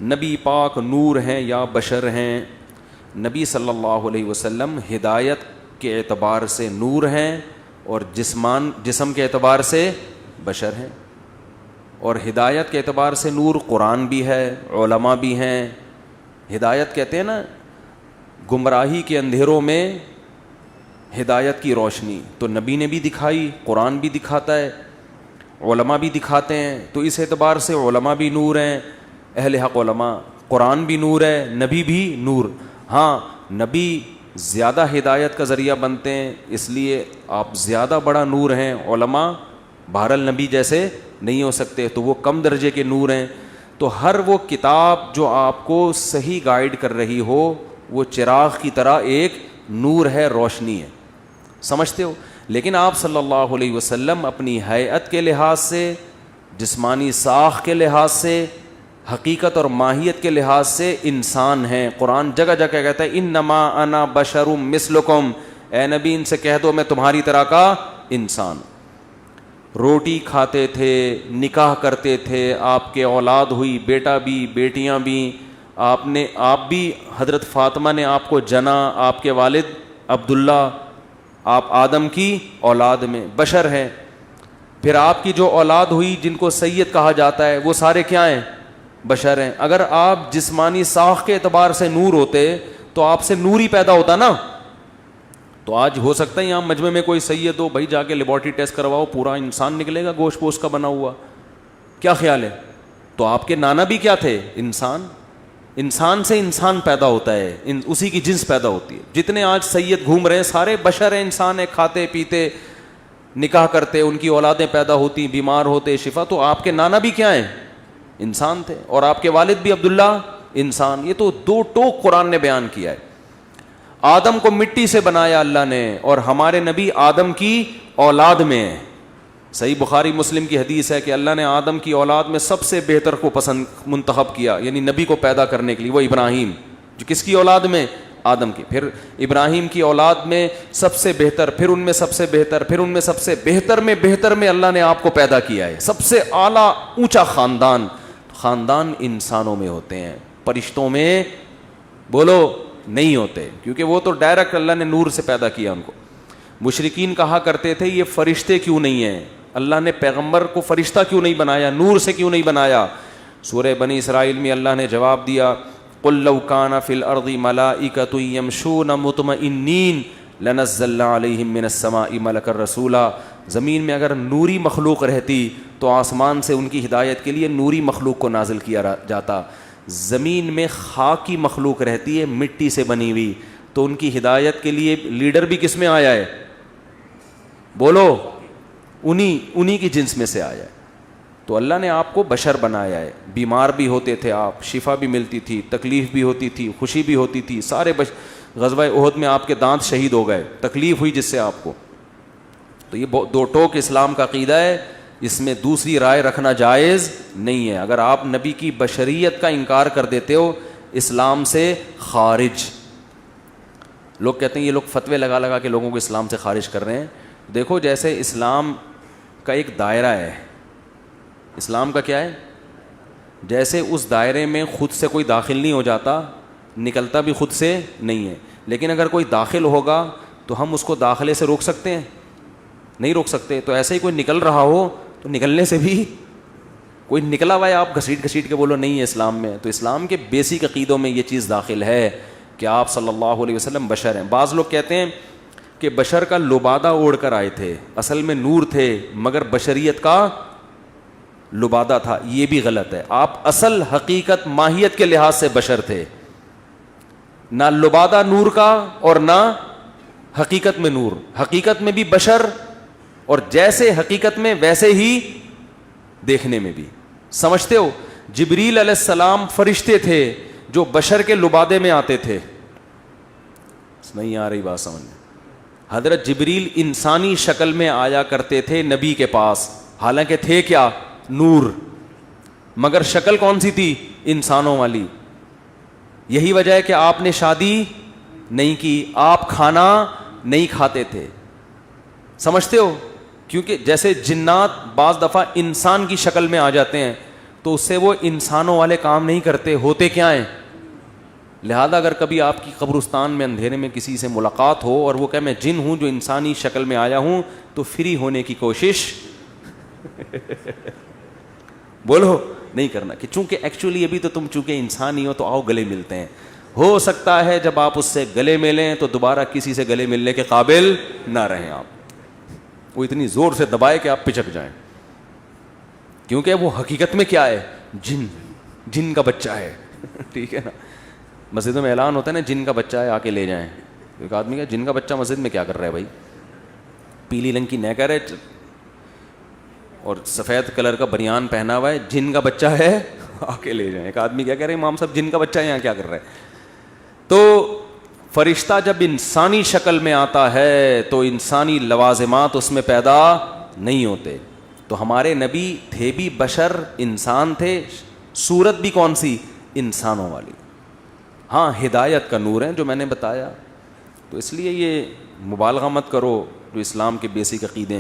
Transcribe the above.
نبی پاک نور ہیں یا بشر ہیں؟ نبی صلی اللہ علیہ وسلم ہدایت کے اعتبار سے نور ہیں اور جسم کے اعتبار سے بشر ہیں. اور ہدایت کے اعتبار سے نور قرآن بھی ہے، علماء بھی ہیں. ہدایت کہتے ہیں نا گمراہی کے اندھیروں میں ہدایت کی روشنی، تو نبی نے بھی دکھائی، قرآن بھی دکھاتا ہے، علماء بھی دکھاتے ہیں. تو اس اعتبار سے علماء بھی نور ہیں، اہل حق علماء. قرآن بھی نور ہے، نبی بھی نور. ہاں نبی زیادہ ہدایت کا ذریعہ بنتے ہیں، اس لیے آپ زیادہ بڑا نور ہیں. علماء بہرحال نبی جیسے نہیں ہو سکتے، تو وہ کم درجے کے نور ہیں. تو ہر وہ کتاب جو آپ کو صحیح گائیڈ کر رہی ہو وہ چراغ کی طرح ایک نور ہے، روشنی ہے. سمجھتے ہو؟ لیکن آپ صلی اللہ علیہ وسلم اپنی ہیئت کے لحاظ سے، جسمانی ساخت کے لحاظ سے، حقیقت اور ماہیت کے لحاظ سے انسان ہیں. قرآن جگہ جگہ کہتا ہے انما انا بشر مثلکم، اے نبی ان سے کہہ دو میں تمہاری طرح کا انسان. روٹی کھاتے تھے، نکاح کرتے تھے، آپ کے اولاد ہوئی، بیٹا بھی بیٹیاں بھی. آپ بھی حضرت فاطمہ نے آپ کو جنا، آپ کے والد عبداللہ، آپ آدم کی اولاد میں بشر ہیں. پھر آپ کی جو اولاد ہوئی جن کو سید کہا جاتا ہے وہ سارے کیا ہیں؟ بشر ہیں. اگر آپ جسمانی ساخت کے اعتبار سے نور ہوتے تو آپ سے نور ہی پیدا ہوتا نا. تو آج ہو سکتا ہے یہاں مجمع میں کوئی سید ہو، بھائی جا کے لیبارٹری ٹیسٹ کرواؤ، پورا انسان نکلے گا گوشت پوشت کا بنا ہوا. کیا خیال ہے؟ تو آپ کے نانا بھی کیا تھے؟ انسان. انسان سے انسان پیدا ہوتا ہے، اسی کی جنس پیدا ہوتی ہے. جتنے آج سید گھوم رہے ہیں سارے بشر ہیں، انسان ہیں، کھاتے پیتے نکاح کرتے، ان کی اولادیں پیدا ہوتی، بیمار ہوتے، شفا. تو آپ کے نانا بھی کیا ہیں؟ انسان تھے. اور آپ کے والد بھی عبداللہ انسان. یہ تو دو ٹوک قرآن نے بیان کیا ہے. آدم کو مٹی سے بنایا اللہ نے، اور ہمارے نبی آدم کی اولاد میں ہیں. صحیح بخاری مسلم کی حدیث ہے کہ اللہ نے آدم کی اولاد میں سب سے بہتر کو پسند منتخب کیا، یعنی نبی کو پیدا کرنے کے لیے، وہ ابراہیم، جو کس کی اولاد میں؟ آدم کی. پھر ابراہیم کی اولاد میں سب سے بہتر، پھر ان میں سب سے بہتر، پھر ان میں سب سے بہتر میں بہتر میں اللہ نے آپ کو پیدا کیا ہے. سب سے اعلیٰ اونچا خاندان انسانوں میں ہوتے ہیں، فرشتوں میں بولو نہیں ہوتے، کیونکہ وہ تو ڈائریکٹ اللہ نے نور سے پیدا کیا ان کو. مشرکین کہا کرتے تھے یہ فرشتے کیوں نہیں ہیں؟ اللہ نے پیغمبر کو فرشتہ کیوں نہیں بنایا؟ نور سے کیوں نہیں بنایا؟ سورہ بنی اسرائیل میں اللہ نے جواب دیا قل لو کان فی الارض ملائکۃ یمشون مطمئنین لنزلنا علیہم من السماء ملکا رسولا. زمین میں اگر نوری مخلوق رہتی تو آسمان سے ان کی ہدایت کے لیے نوری مخلوق کو نازل کیا جاتا. زمین میں خاکی مخلوق رہتی ہے، مٹی سے بنی ہوئی، تو ان کی ہدایت کے لیے لیڈر بھی کس میں آیا ہے؟ بولو انہی کی جنس میں سے آیا ہے. تو اللہ نے آپ کو بشر بنایا ہے. بیمار بھی ہوتے تھے آپ، شفا بھی ملتی تھی، تکلیف بھی ہوتی تھی، خوشی بھی ہوتی تھی. سارے غزوہ احد میں آپ کے دانت شہید ہو گئے، تکلیف ہوئی جس سے آپ کو. تو یہ دو ٹوک اسلام کا عقیدہ ہے، اس میں دوسری رائے رکھنا جائز نہیں ہے. اگر آپ نبی کی بشریت کا انکار کر دیتے ہو اسلام سے خارج. لوگ کہتے ہیں یہ لوگ فتوے لگا لگا کے لوگوں کو اسلام سے خارج کر رہے ہیں. دیکھو جیسے اسلام کا ایک دائرہ ہے، اسلام کا کیا ہے؟ جیسے اس دائرے میں خود سے کوئی داخل نہیں ہو جاتا، نکلتا بھی خود سے نہیں ہے. لیکن اگر کوئی داخل ہوگا تو ہم اس کو داخلے سے روک سکتے ہیں؟ نہیں روک سکتے. تو ایسے ہی کوئی نکل رہا ہو تو نکلنے سے بھی کوئی نکلا ہوا ہے آپ گھسیٹ کے بولو نہیں ہے اسلام میں. تو اسلام کے بیسک عقیدوں میں یہ چیز داخل ہے کہ آپ صلی اللہ علیہ وسلم بشر ہیں. بعض لوگ کہتے ہیں کہ بشر کا لبادہ اوڑھ کر آئے تھے، اصل میں نور تھے مگر بشریت کا لبادہ تھا. یہ بھی غلط ہے. آپ اصل حقیقت ماہیت کے لحاظ سے بشر تھے، نہ لبادہ نور کا اور نہ حقیقت میں نور. حقیقت میں بھی بشر، اور جیسے حقیقت میں ویسے ہی دیکھنے میں بھی. سمجھتے ہو؟ جبریل علیہ السلام فرشتے تھے جو بشر کے لبادے میں آتے تھے. نہیں آ رہی بات سمجھ میں؟ حضرت جبریل انسانی شکل میں آیا کرتے تھے نبی کے پاس، حالانکہ تھے کیا؟ نور، مگر شکل کون سی تھی؟ انسانوں والی. یہی وجہ ہے کہ آپ نے شادی نہیں کی، آپ کھانا نہیں کھاتے تھے. سمجھتے ہو؟ کیونکہ جیسے جنات بعض دفعہ انسان کی شکل میں آ جاتے ہیں تو اس سے وہ انسانوں والے کام نہیں کرتے, ہوتے کیا ہیں. لہذا اگر کبھی آپ کی قبرستان میں اندھیرے میں کسی سے ملاقات ہو اور وہ کہے میں جن ہوں جو انسانی شکل میں آیا ہوں, تو فری ہونے کی کوشش بولو نہیں کرنا, کہ چونکہ ایکچولی ابھی تو تم چونکہ انسان ہی ہو تو آؤ گلے ملتے ہیں. ہو سکتا ہے جب آپ اس سے گلے ملیں تو دوبارہ کسی سے گلے ملنے کے قابل نہ رہیں آپ, وہ اتنی زور سے دبائے کہ آپ پچک جائیں, کیونکہ وہ حقیقت میں کیا ہے, جن کا بچہ ہے. ٹھیک ہے نا, مسجدوں میں اعلان ہوتا ہے نا, جن کا بچہ ہے آ کے لے جائیں. ایک آدمی کا جن کا بچہ مسجد میں کیا کر رہا ہے بھائی, پیلی رنگ کی نیکر ہے اور سفید کلر کا بنیان پہنا ہوا ہے, جن کا بچہ ہے آ کے لے جائیں. ایک آدمی کیا کہہ رہے ہیں, امام صاحب جن کا بچہ ہے یہاں کیا کر رہا ہے. تو فرشتہ جب انسانی شکل میں آتا ہے تو انسانی لوازمات اس میں پیدا نہیں ہوتے. تو ہمارے نبی تھے بھی بشر, انسان تھے, صورت بھی کون سی, انسانوں والی. ہاں ہدایت کا نور ہے جو میں نے بتایا. تو اس لیے یہ مبالغہ مت کرو, جو اسلام کے بیسک عقیدے ہیں